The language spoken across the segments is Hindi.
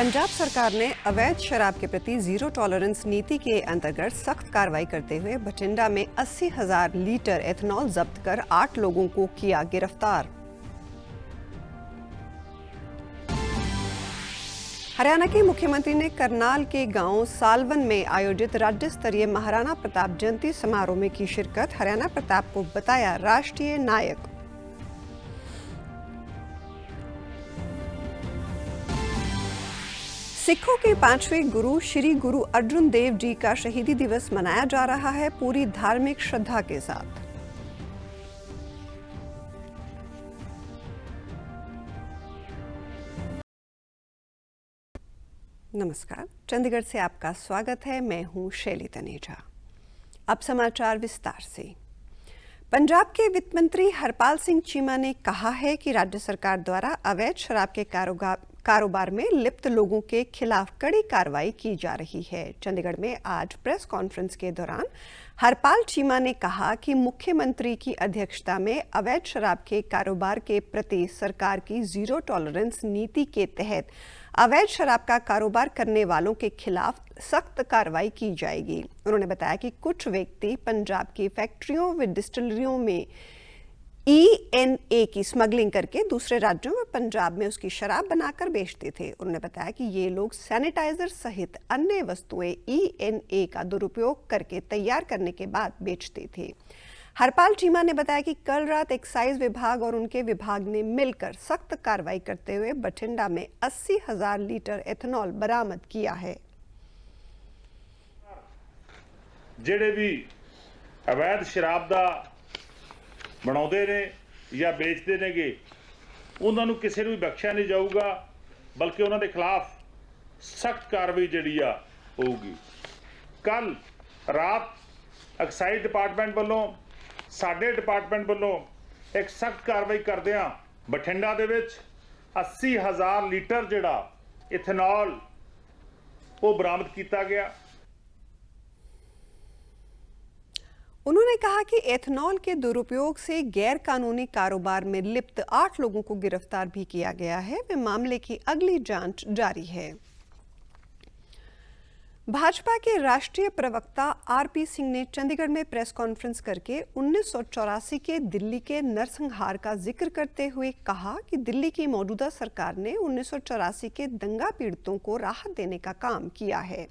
पंजाब सरकार ने अवैध शराब के प्रति जीरो टॉलरेंस नीति के अंतर्गत सख्त कार्रवाई करते हुए बठिंडा में 80,000 लीटर एथनॉल जब्त कर 8 लोगों को किया गिरफ्तार। हरियाणा के मुख्यमंत्री ने करनाल के गांव सालवन में आयोजित राज्य स्तरीय महाराणा प्रताप जयंती समारोह में की शिरकत। हरियाणा प्रताप को बताया राष्ट्रीय नायक। सिखों के 5वें गुरु श्री गुरु अर्जुन देव जी का शहीदी दिवस मनाया जा रहा है पूरी धार्मिक श्रद्धा के साथ। नमस्कार, चंडीगढ़ से आपका स्वागत है। मैं हूं शैली तनेजा। अब समाचार विस्तार से। पंजाब के वित्त मंत्री हरपाल सिंह चीमा ने कहा है कि राज्य सरकार द्वारा अवैध शराब के कारोबार में लिप्त लोगों के खिलाफ कड़ी कार्रवाई की जा रही है। चंडीगढ़ में आज प्रेस कॉन्फ्रेंस के दौरान हरपाल चीमा ने कहा कि मुख्यमंत्री की अध्यक्षता में अवैध शराब के कारोबार के प्रति सरकार की जीरो टॉलरेंस नीति के तहत अवैध शराब का कारोबार करने वालों के खिलाफ सख्त कार्रवाई की जाएगी। उन्होंने बताया कि कुछ व्यक्ति पंजाब की फैक्ट्रियों व डिस्टिलरियों में ENA की स्मगलिंग करके दूसरे राज्यों में पंजाब में उसकी शराब बनाकर बेचते थे। उन्होंने बताया कि ये लोग सैनिटाइजर सहित अन्य वस्तुएं ENA का दुरुपयोग करके तैयार करने के बाद बेचते थे। हरपाल चीमा ने बताया कि कल रात एक्साइज विभाग और उनके विभाग ने मिलकर सख्त कार्रवाई करते हुए बठिंडा में 80,000 लीटर एथनॉल बरामद किया है। ਜਿਹੜੇ ਵੀ अवैध शराब ਦਾ ਬਣਾਉਂਦੇ ਨੇ ਜਾਂ ਵੇਚਦੇ ਨੇਗੇ ਉਹਨਾਂ ਨੂੰ ਕਿਸੇ ਨੂੰ ਵੀ ਬਖਸ਼ਿਆ ਨਹੀਂ ਜਾਊਗਾ, ਬਲਕਿ ਉਹਨਾਂ ਦੇ ਖਿਲਾਫ ਸਖਤ ਕਾਰਵਾਈ ਜਿਹੜੀ ਆ ਹੋਊਗੀ। ਕੱਲ ਰਾਤ ਐਕਸਾਈਜ਼ ਡਿਪਾਰਟਮੈਂਟ ਵੱਲੋਂ ਸਾਡੇ ਡਿਪਾਰਟਮੈਂਟ ਵੱਲੋਂ ਇੱਕ ਸਖਤ ਕਾਰਵਾਈ ਕਰਦੇ ਆ ਬਠਿੰਡਾ ਦੇ ਵਿੱਚ 80,000 ਲੀਟਰ ਜਿਹੜਾ ਇਥਨॉल ਉਹ ਬਰਾਮਦ ਕੀਤਾ ਗਿਆ। उन्होंने कहा कि एथनॉल के दुरुपयोग से गैर कानूनी कारोबार में लिप्त 8 लोगों को गिरफ्तार भी किया गया है। वे मामले की अगली जांच जारी है। भाजपा के राष्ट्रीय प्रवक्ता RP सिंह ने चंडीगढ़ में प्रेस कॉन्फ्रेंस करके 1984 के दिल्ली के नरसंहार का जिक्र करते हुए कहा कि दिल्ली की मौजूदा सरकार ने 1984 के दंगा पीड़ितों को राहत देने का काम किया है।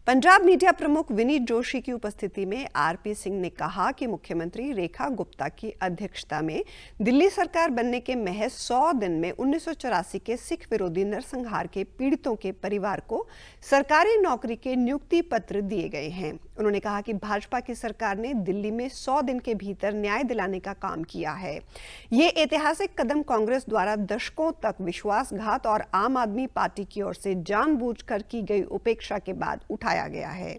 पंजाब मीडिया प्रमुख विनीत जोशी की उपस्थिति में RP सिंह ने कहा कि मुख्यमंत्री रेखा गुप्ता की अध्यक्षता में दिल्ली सरकार बनने के महज 100 दिन में 1984 के सिख विरोधी नरसंहार के पीड़ितों के परिवार को सरकारी नौकरी के नियुक्ति पत्र दिए गए हैं। उन्होंने कहा कि भाजपा की सरकार ने दिल्ली में 100 दिन के भीतर न्याय दिलाने का काम किया है। ये ऐतिहासिक कदम कांग्रेस द्वारा दशकों तक विश्वासघात और आम आदमी पार्टी की ओर से जानबूझकर की गई उपेक्षा के बाद उठाया गया है।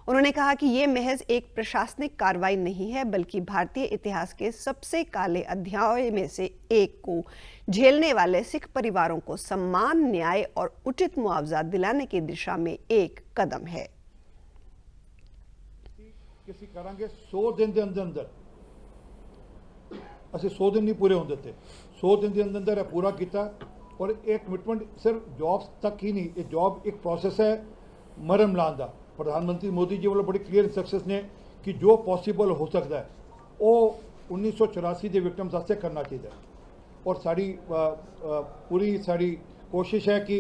उन्होंने कहा कि ये महज एक प्रशासनिक कार्रवाई नहीं है, बल्कि भारतीय इतिहास के सबसे काले अध्यायों में से एक को झेलने वाले सिख परिवारों को सम्मान, न्याय और उचित मुआवजा दिलाने की दिशा में एक कदम है। किसी करांगे 100 दिन के अंदर अंदर असं 100 दिन नहीं पूरे होंगे थे, 100 दिन के अंदर अंदर पूरा किया। और एक कमिटमेंट सिर्फ जॉब्स तक ही नहीं, ये जॉब एक प्रोसेस है मरम लाने का। प्रधानमंत्री मोदी जी वालों बड़ी क्लीयर इंस्ट्रक्शंस ने कि जो पॉसिबल हो सकता है वो 1984 के विक्टिम्स वास्ते करना चाहिए। और साड़ी पूरी साड़ी कोशिश है कि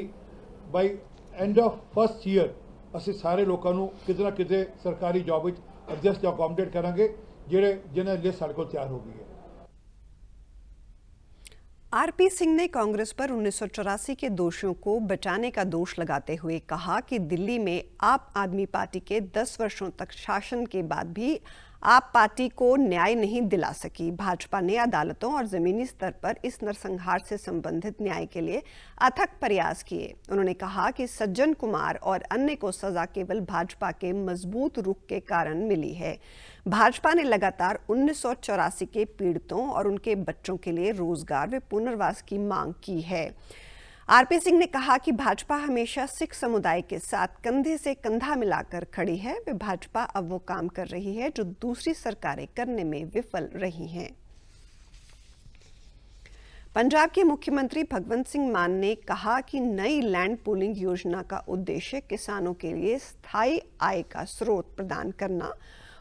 by end of first year असी सारे लोगों को कितना कितने सरकारी जॉब एडजस्ट अकोमोडेट करांगे जिन्हें लिस्ट साढ़े को तैयार हो गई है। RP सिंह ने कांग्रेस पर 1984 के दोषियों को बचाने का दोष लगाते हुए कहा कि दिल्ली में आप आदमी पार्टी के 10 वर्षों तक शासन के बाद भी आप पार्टी को न्याय नहीं दिला सकी। भाजपा ने अदालतों और जमीनी स्तर पर इस नरसंहार से संबंधित न्याय के लिए अथक प्रयास किए। उन्होंने कहा कि सज्जन कुमार और अन्य को सजा केवल भाजपा के मजबूत रुख के कारण मिली है। भाजपा ने लगातार 1984 के पीड़ितों और उनके बच्चों के लिए रोजगार व पुनर्वास की मांग की है। RP सिंह ने कहा कि भाजपा हमेशा सिख समुदाय के साथ कंधे से कंधा मिलाकर खड़ी है। वे भाजपा अब वो काम कर रही है जो दूसरी सरकारें करने में विफल रही हैं। पंजाब के मुख्यमंत्री भगवंत सिंह मान ने कहा कि नई लैंड पूलिंग योजना का उद्देश्य किसानों के लिए स्थायी आय का स्रोत प्रदान करना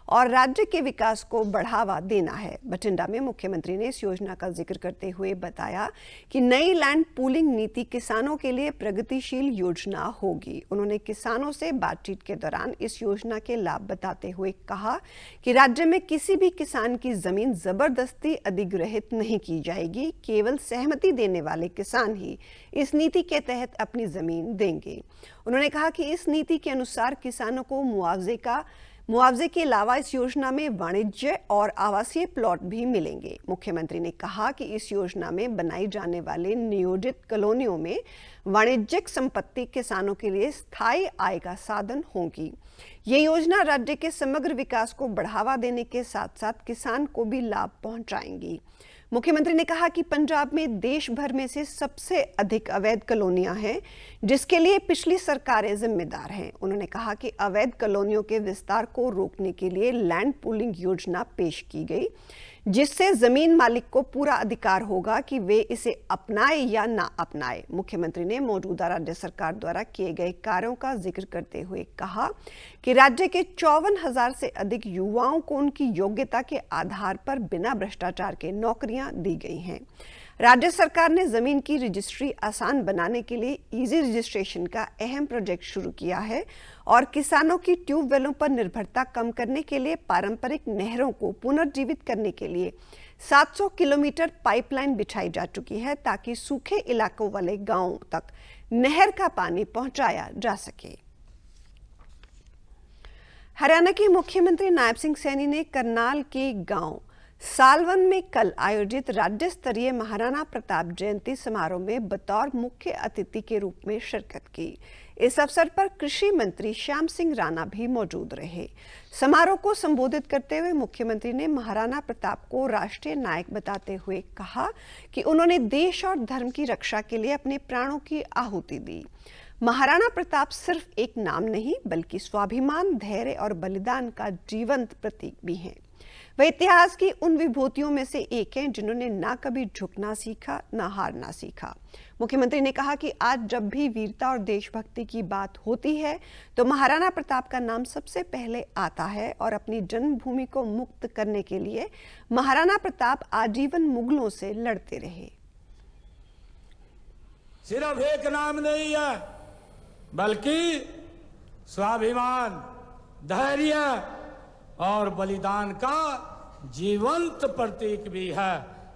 और राज्य के विकास को बढ़ावा देना है। बठिंडा में मुख्यमंत्री ने इस योजना का जिक्र करते हुए बताया कि नई लैंड पूलिंग नीति किसानों के लिए प्रगतिशील योजना होगी। उन्होंने किसानों से बातचीत के दौरान इस योजना के लाभ बताते हुए कहा कि राज्य में किसी भी किसान की जमीन जबरदस्ती अधिग्रहित नहीं की जाएगी। केवल सहमति देने वाले किसान ही इस नीति के तहत अपनी जमीन देंगे। उन्होंने कहा कि इस नीति के अनुसार किसानों को मुआवजे के अलावा इस योजना में वाणिज्य और आवासीय प्लॉट भी मिलेंगे। मुख्यमंत्री ने कहा कि इस योजना में बनाई जाने वाले नियोजित कॉलोनियों में वाणिज्यिक संपत्ति किसानों के लिए स्थायी आय का साधन होगी। ये योजना राज्य के समग्र विकास को बढ़ावा देने के साथ साथ किसान को भी लाभ पहुंचाएंगी। मुख्यमंत्री ने कहा कि पंजाब में देश भर में से सबसे अधिक अवैध कॉलोनियां हैं, जिसके लिए पिछली सरकारें जिम्मेदार हैं। उन्होंने कहा कि अवैध कॉलोनियों के विस्तार को रोकने के लिए लैंड पूलिंग योजना पेश की गई, जिससे जमीन मालिक को पूरा अधिकार होगा कि वे इसे अपनाए या ना अपनाए। मुख्यमंत्री ने मौजूदा राज्य सरकार द्वारा किए गए कार्यों का जिक्र करते हुए कहा कि राज्य के 54,000 से अधिक युवाओं को उनकी योग्यता के आधार पर बिना भ्रष्टाचार के नौकरियां दी गई हैं। राज्य सरकार ने जमीन की रजिस्ट्री आसान बनाने के लिए इजी रजिस्ट्रेशन का अहम प्रोजेक्ट शुरू किया है और किसानों की ट्यूबवेलों पर निर्भरता कम करने के लिए पारंपरिक नहरों को पुनर्जीवित करने के लिए 700 किलोमीटर पाइपलाइन बिछाई जा चुकी है, ताकि सूखे इलाकों वाले गांवों तक नहर का पानी पहुंचाया जा सके। हरियाणा के मुख्यमंत्री नायब सिंह सैनी ने करनाल के गांव सालवन में कल आयोजित राज्य स्तरीय महाराणा प्रताप जयंती समारोह में बतौर मुख्य अतिथि के रूप में शिरकत की। इस अवसर पर कृषि मंत्री श्याम सिंह राणा भी मौजूद रहे। समारोह को संबोधित करते हुए मुख्यमंत्री ने महाराणा प्रताप को राष्ट्रीय नायक बताते हुए कहा कि उन्होंने देश और धर्म की रक्षा के लिए अपने प्राणों की आहुति दी। महाराणा प्रताप सिर्फ एक नाम नहीं, बल्कि स्वाभिमान, धैर्य और बलिदान का जीवंत प्रतीक भी हैं। वह इतिहास की उन विभूतियों में से एक हैं जिन्होंने ना कभी झुकना सीखा, ना हारना सीखा। मुख्यमंत्री ने कहा कि आज जब भी वीरता और देशभक्ति की बात होती है तो महाराणा प्रताप का नाम सबसे पहले आता है और अपनी जन्मभूमि को मुक्त करने के लिए महाराणा प्रताप आजीवन मुगलों से लड़ते रहे। सिर्फ एक नाम नहीं है, बल्कि स्वाभिमान, धैर्य और बलिदान का जीवंत प्रतीक भी है।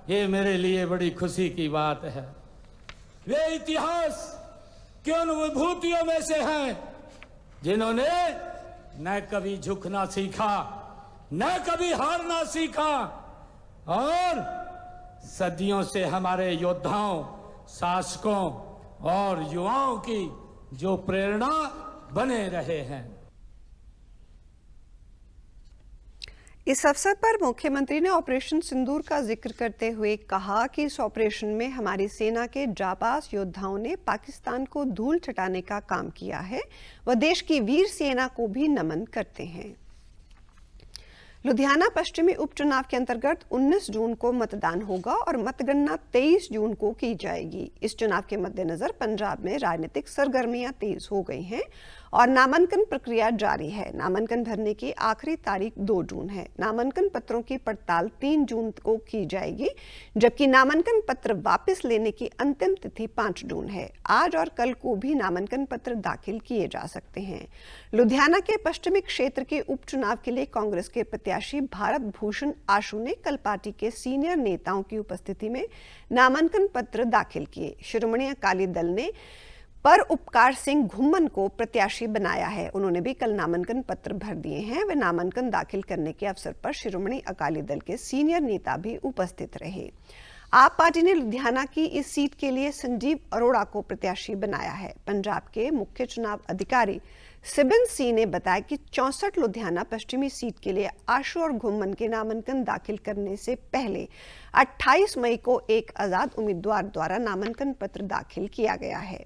ये मेरे लिए बड़ी खुशी की बात है। वे इतिहास के उन विभूतियों में से हैं जिन्होंने न कभी झुकना सीखा, न कभी हारना सीखा और सदियों से हमारे योद्धाओं, शासकों और युवाओं की जो प्रेरणा बने रहे हैं। इस अवसर पर मुख्यमंत्री ने ऑपरेशन सिंदूर का जिक्र करते हुए कहा कि इस ऑपरेशन में हमारी सेना के जाबाज योद्धाओं ने पाकिस्तान को धूल चटाने का काम किया है। वह देश की वीर सेना को भी नमन करते हैं। लुधियाना पश्चिमी उपचुनाव के अंतर्गत 19 जून को मतदान होगा और मतगणना 23 जून को की जाएगी। इस चुनाव के मद्देनजर पंजाब में राजनीतिक सरगर्मियां तेज हो गई हैं और नामांकन प्रक्रिया जारी है। नामांकन भरने की आखिरी तारीख 2 जून है। नामांकन पत्रों की पड़ताल 3 जून को की जाएगी, जबकि नामांकन पत्र वापस लेने की अंतिम तिथि 5 जून है। आज और कल को भी नामांकन पत्र दाखिल किए जा सकते हैं। लुधियाना के पश्चिमी क्षेत्र के उपचुनाव के लिए कांग्रेस के प्रत्याशी भारत भूषण आशु ने कल पार्टी के सीनियर नेताओं की उपस्थिति में नामांकन पत्र दाखिल किए। शिरोमणि अकाली दल ने पर उपकार सिंह घुम्मन को प्रत्याशी बनाया है। उन्होंने भी कल नामांकन पत्र भर दिए हैं। वे नामांकन दाखिल करने के अवसर पर शिरोमणि अकाली दल के सीनियर नेता भी उपस्थित रहे। आप पार्टी ने लुधियाना की इस सीट के लिए संजीव अरोड़ा को प्रत्याशी बनाया है। पंजाब के मुख्य चुनाव अधिकारी सिबिन सी ने बताया कि 64 लुधियाना पश्चिमी सीट के लिए आशु और घुम्मन के नामांकन दाखिल करने से पहले 28 मई को एक आजाद उम्मीदवार द्वारा नामांकन पत्र दाखिल किया गया है।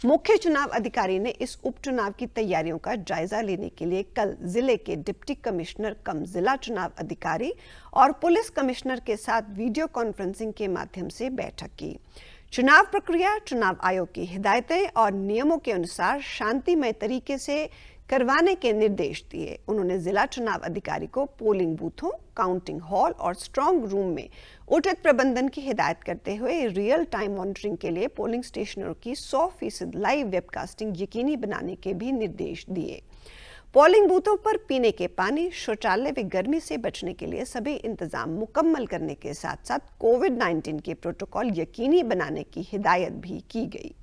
मुख्य चुनाव अधिकारी ने इस उपचुनाव की तैयारियों का जायजा लेने के लिए कल जिले के डिप्टी कमिश्नर कम जिला चुनाव अधिकारी और पुलिस कमिश्नर के साथ वीडियो कॉन्फ्रेंसिंग के माध्यम से बैठक की। चुनाव प्रक्रिया, चुनाव आयोग की हिदायतें और नियमों के अनुसार शांतिमय तरीके से करवाने के निर्देश दिए। उन्होंने जिला चुनाव अधिकारी को पोलिंग बूथों, काउंटिंग हॉल और स्ट्रांग रूम में उचित प्रबंधन की हिदायत करते हुए रियल टाइम मॉनिटरिंग के लिए पोलिंग स्टेशनों की 100% लाइव वेबकास्टिंग यकीनी बनाने के भी निर्देश दिए। पोलिंग बूथों पर पीने के पानी, शौचालय व गर्मी से बचने के लिए सभी इंतजाम मुकम्मल करने के साथ साथ कोविड-19 के प्रोटोकॉल यकीनी बनाने की हिदायत भी की गई।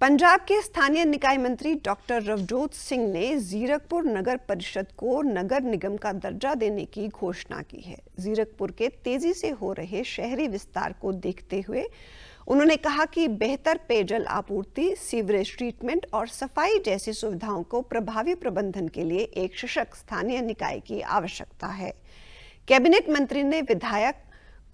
पंजाब के स्थानीय निकाय मंत्री डॉक्टर रवजोत सिंह ने जीरकपुर नगर परिषद को नगर निगम का दर्जा देने की घोषणा की है। जीरकपुर के तेजी से हो रहे शहरी विस्तार को देखते हुए उन्होंने कहा कि बेहतर पेयजल आपूर्ति, सीवरेज ट्रीटमेंट और सफाई जैसी सुविधाओं को प्रभावी प्रबंधन के लिए एक सशक्त स्थानीय निकाय की आवश्यकता है। कैबिनेट मंत्री ने विधायक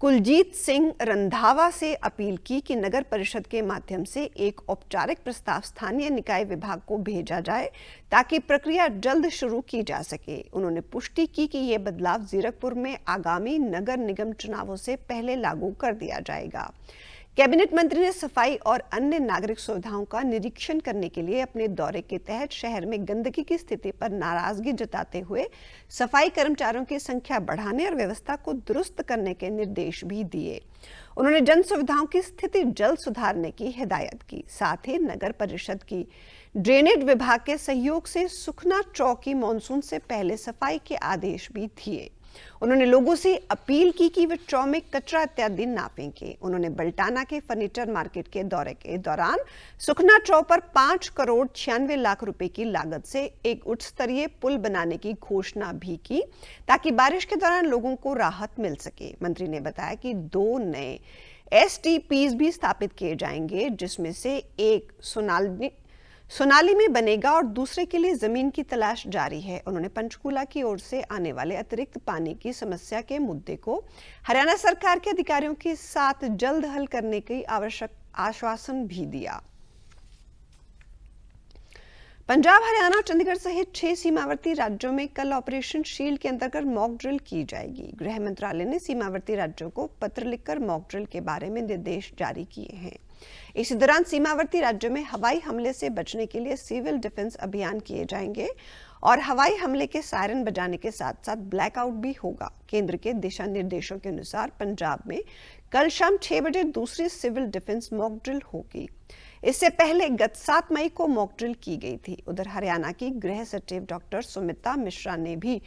कुलजीत सिंह रंधावा से अपील की कि नगर परिषद के माध्यम से एक औपचारिक प्रस्ताव स्थानीय निकाय विभाग को भेजा जाए ताकि प्रक्रिया जल्द शुरू की जा सके। उन्होंने पुष्टि की कि ये बदलाव जीरकपुर में आगामी नगर निगम चुनावों से पहले लागू कर दिया जाएगा। कैबिनेट मंत्री ने सफाई और अन्य नागरिक सुविधाओं का निरीक्षण करने के लिए अपने दौरे के तहत शहर में गंदगी की स्थिति पर नाराजगी जताते हुए सफाई कर्मचारियों की संख्या बढ़ाने और व्यवस्था को दुरुस्त करने के निर्देश भी दिए। उन्होंने जन सुविधाओं की स्थिति जल्द सुधारने की हिदायत की। साथ ही नगर परिषद की ड्रेनेज विभाग के सहयोग से सुखना चौक की मानसून से पहले सफाई के आदेश भी दिए। उन्होंने लोगों से अपील की कि वे चौ में कचरा इत्यादि ना फेंकें। उन्होंने बल्टाना के फर्नीचर मार्केट के दौरे के दौरान सुखना चौक पर 5 करोड़ 96 लाख रुपए की लागत से एक उच्च स्तरीय पुल बनाने की घोषणा भी की ताकि बारिश के दौरान लोगों को राहत मिल सके। मंत्री ने बताया कि 2 नए STPs भी स्थापित किए जाएंगे, जिसमें से एक सोनाली में बनेगा और दूसरे के लिए जमीन की तलाश जारी है। उन्होंने पंचकूला की ओर से आने वाले अतिरिक्त पानी की समस्या के मुद्दे को हरियाणा सरकार के अधिकारियों के साथ जल्द हल करने की आवश्यक आश्वासन भी दिया। पंजाब, हरियाणा और चंडीगढ़ सहित 6 सीमावर्ती राज्यों में कल ऑपरेशन शील्ड के अंतर्गत मॉक ड्रिल की जाएगी। गृह मंत्रालय ने सीमावर्ती राज्यों को पत्र लिखकर मॉक ड्रिल के बारे में निर्देश जारी किए हैं। इसी दौरान सीमावर्ती राज्यों में हवाई हमले से बचने के लिए सिविल डिफेंस अभियान किए जाएंगे और हवाई हमले के सायरन बजाने के साथ साथ ब्लैकआउट भी होगा। केंद्र के दिशा निर्देशों के अनुसार पंजाब में कल शाम 6 बजे दूसरी सिविल डिफेंस मॉक ड्रिल होगी। इससे पहले गत 7 मई को मॉक ड्रिल की गई थी। उधर हरियाणा की गृह सचिव डॉक्टर सुमिता मिश्रा ने भी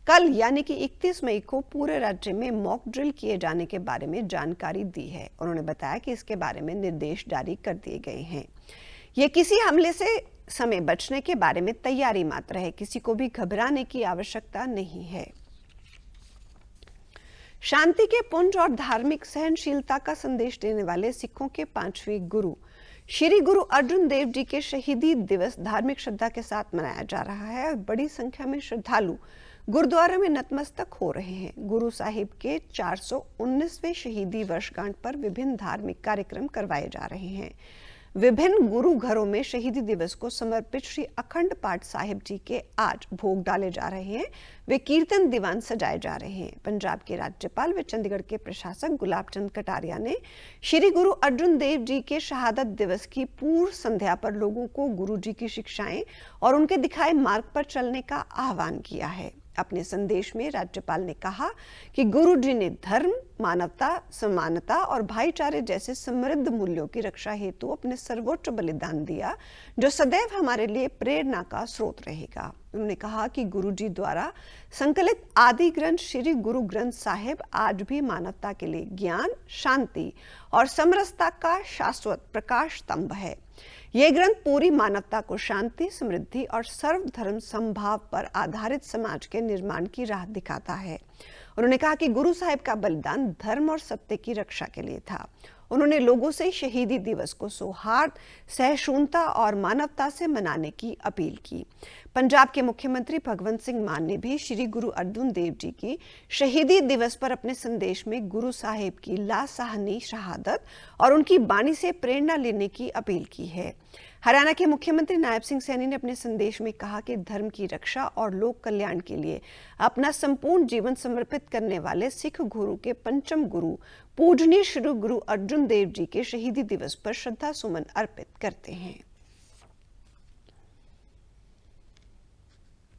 कल यानी कि 31 मई को पूरे राज्य में मॉक ड्रिल किए जाने के बारे में जानकारी दी है। उन्होंने बताया कि इसके बारे में निर्देश जारी कर दिए गए हैं। ये किसी हमले से समय बचने के बारे में तैयारी मात्र है, किसी को भी घबराने की आवश्यकता नहीं है। शांति के पुंज और धार्मिक सहनशीलता का संदेश देने वाले सिखों के 5वें गुरु श्री गुरु अर्जुन देव जी के शहीदी दिवस धार्मिक श्रद्धा के साथ मनाया जा रहा है और बड़ी संख्या में श्रद्धालु गुरुद्वारा में नतमस्तक हो रहे हैं। गुरु साहिब के 419वें शहीदी वर्षगांठ पर विभिन्न धार्मिक कार्यक्रम करवाए जा रहे हैं। विभिन्न गुरु घरों में शहीदी दिवस को समर्पित श्री अखंड पाठ साहिब जी के आज भोग डाले जा रहे हैं। वे कीर्तन दीवान सजाए जा रहे हैं। पंजाब के राज्यपाल व चंडीगढ़ के प्रशासक गुलाब चंद कटारिया ने श्री गुरु अर्जुन देव जी के शहादत दिवस की पूर्व संध्या पर लोगों को गुरु जी की शिक्षाएं और उनके दिखाए मार्ग पर चलने का आह्वान किया है। अपने संदेश में राज्यपाल ने कहा कि गुरु जी ने धर्म, मानवता, समानता और भाईचारे जैसे समृद्ध मूल्यों की रक्षा हेतु अपने सर्वोच्च बलिदान दिया, जो सदैव हमारे लिए प्रेरणा का स्रोत रहेगा। उन्होंने कहा कि गुरु जी द्वारा संकलित आदि ग्रंथ श्री गुरु ग्रंथ साहिब आज भी मानवता के लिए ज्ञान, शांति और समरसता का शाश्वत प्रकाश स्तंभ है। ये ग्रंथ पूरी मानवता को शांति, समृद्धि और सर्वधर्म समभाव पर आधारित समाज के निर्माण की राह दिखाता है। उन्होंने कहा कि गुरु साहिब का बलिदान धर्म और सत्य की रक्षा के लिए था उन्होंने लोगों से शहीदी दिवस को सौहार्द, सहिष्णुता और मानवता से मनाने की अपील की। पंजाब के मुख्यमंत्री भगवंत सिंह मान ने भी श्री गुरु अर्जुन देव जी की शहीदी दिवस पर अपने संदेश में गुरु साहिब की लासाहनी शहादत और उनकी बाणी से प्रेरणा लेने की अपील की है। हरियाणा के मुख्यमंत्री नायब सिंह सैनी ने अपने संदेश में कहा कि धर्म की रक्षा और लोक कल्याण के लिए अपना संपूर्ण जीवन समर्पित करने वाले सिख गुरु के पंचम गुरु पूजनीय श्री गुरु अर्जुन देव जी के शहीदी दिवस पर श्रद्धा सुमन अर्पित करते हैं।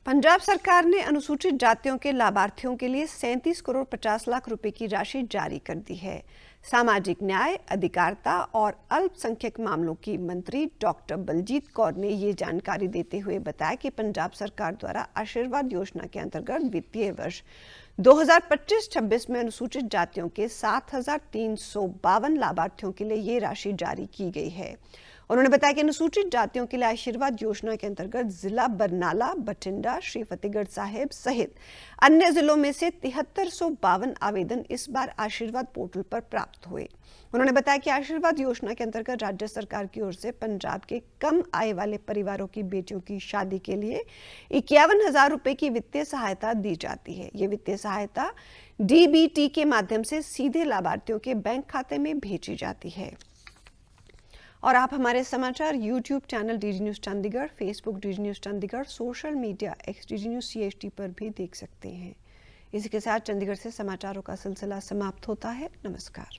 पंजाब सरकार ने अनुसूचित जातियों के लाभार्थियों के लिए 37 करोड़ 50 लाख रुपए की राशि जारी कर दी है। सामाजिक न्याय, अधिकारिता और अल्पसंख्यक मामलों की मंत्री डॉक्टर बलजीत कौर ने ये जानकारी देते हुए बताया कि पंजाब सरकार द्वारा आशीर्वाद योजना के अंतर्गत वित्तीय वर्ष 2025-26 में अनुसूचित जातियों के 7,352 लाभार्थियों के लिए ये राशि जारी की गई है। उन्होंने बताया कि अनुसूचित जातियों के लिए आशीर्वाद योजना के अंतर्गत जिला बरनाला, बठिंडा, श्री फतेहगढ़ साहिब सहित अन्य जिलों में से 7352 आवेदन इस बार आशीर्वाद पोर्टल पर प्राप्त हुए। उन्होंने बताया कि आशीर्वाद योजना के अंतर्गत राज्य सरकार की ओर से पंजाब के कम आय वाले परिवारों की बेटियों की शादी के लिए 51,000 रुपए की वित्तीय सहायता दी जाती है। ये वित्तीय सहायता डीबीटी के माध्यम से सीधे लाभार्थियों के बैंक खाते में भेजी जाती है। और आप हमारे समाचार YouTube channel DG news Chandigarh, Facebook DG news Chandigarh, social media X DG news CHT पर भी देख सकते हैं। इसी के साथ चंडीगढ़ से समाचारों का सिलसिला समाप्त होता है। नमस्कार।